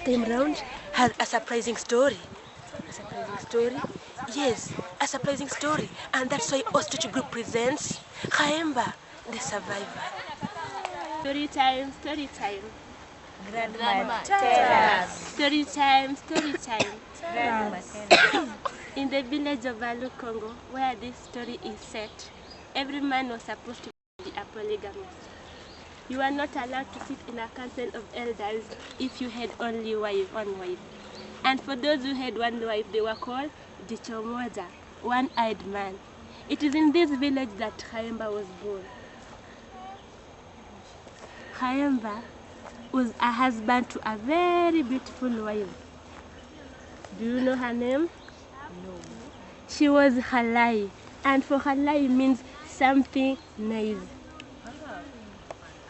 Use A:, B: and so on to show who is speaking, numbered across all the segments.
A: time round has a surprising story. A surprising story? Yes, a surprising story. And that's why Ostrich Group presents Khaemba, the Survivor.
B: Story time, story time.
C: Grandma, tell us.
B: Story time, story time.
C: Grandma, tell us.
B: In the village of Alu, Congo, where this story is set, every man was supposed to be a polygamist. You are not allowed to sit in a council of elders if you had only one wife. And for those who had one wife, they were called Dichomoja, one-eyed man. It is in this village that Khaemba was born. Khaemba was a husband to a very beautiful wife. Do you know her name?
C: No.
B: She was Halai, and for Halai means something nice.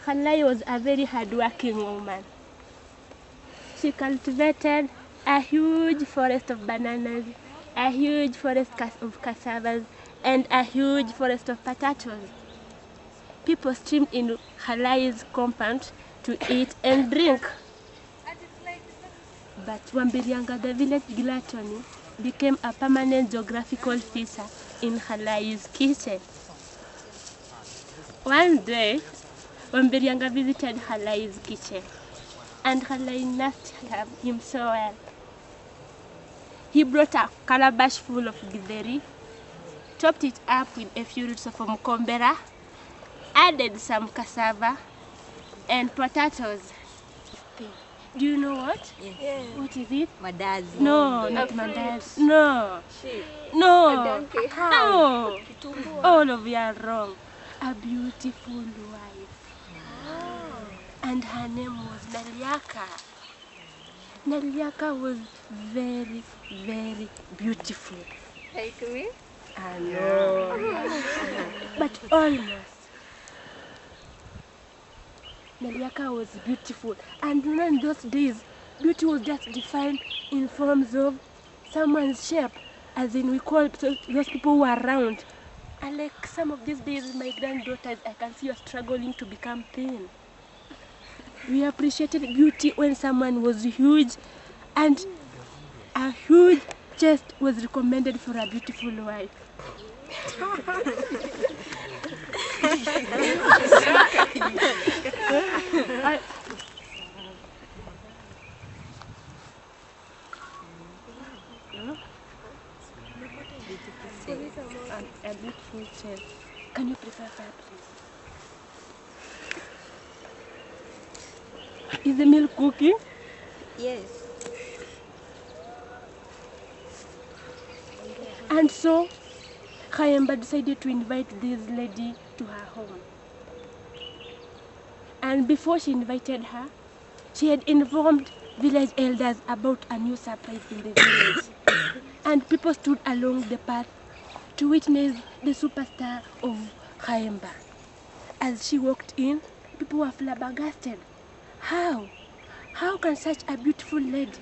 B: Halai was a very hardworking woman. She cultivated a huge forest of bananas, a huge forest of cassavas, and a huge forest of potatoes. People streamed in Halai's compound to eat and drink. But Wambirianga, the village gluttony, became a permanent geographical feature in Halai's kitchen. One day, Wambirianga visited Halai's kitchen, and Halai nursed him so well. He brought a calabash full of githeri, topped it up with a few roots of mkombera, added some cassava, and potatoes. Do you know what?
C: Yes.
B: What is it?
C: Madazi.
B: No, not mandazi. No.
C: Sheep.
B: No.
C: Donkey.
B: No. All of you are wrong. A beautiful wife. And her name was Naliaka. Naliaka was very, very beautiful.
C: Like me?
B: I know. But almost. Naliaka was beautiful. And you know, in those days, beauty was just defined in forms of someone's shape. As in, we call those people who are round. And like some of these days, my granddaughters, I can see you struggling to become thin. We appreciated beauty when someone was huge, and a huge chest was recommended for a beautiful wife. A beautiful chest. Can you prepare fire, please? Is the milk cooking?
C: Yes.
B: And so, Khaemba decided to invite this lady to her home. And before she invited her, she had informed village elders about a new surprise in the village. And people stood along the path to witness the superstar of Khaemba. As she walked in, people were flabbergasted. How? How can such a beautiful lady,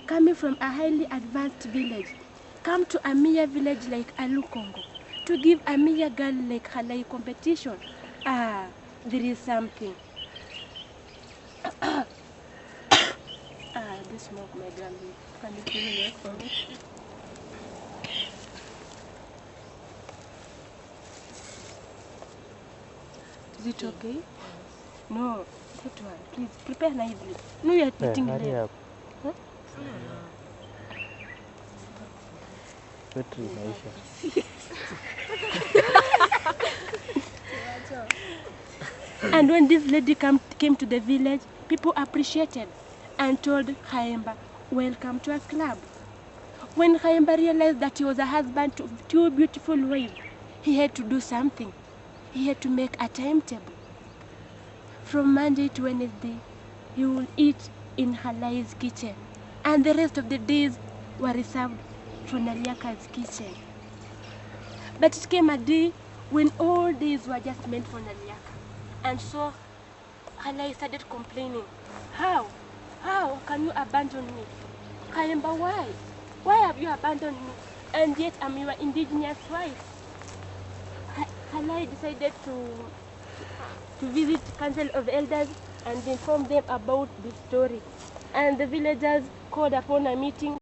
B: coming from a highly advanced village, come to a mere village like Alu Congo to give a mere girl like Halai competition? Ah, there is something. This smoke, my grandma. Can you feel it for me? Is it okay? No, that one. Please prepare nicely. No, you are eating
D: hurry
B: late.
D: up.
B: Huh?
D: Battery inaisha.
B: And when this lady came to the village, people appreciated and told Khaemba, welcome to our club. When Khaemba realized that he was a husband to two beautiful wives, he had to do something. He had to make a timetable. From Monday to Wednesday, he would eat in Halai's kitchen, and the rest of the days were reserved for Naliaka's kitchen. But it came a day when all days were just meant for Naliaka. And so Halai started complaining. How? How can you abandon me? Khaemba, why? Why have you abandoned me? And yet I'm your indigenous wife. Halai decided to visit Council of Elders and inform them about the story. And the villagers called upon a meeting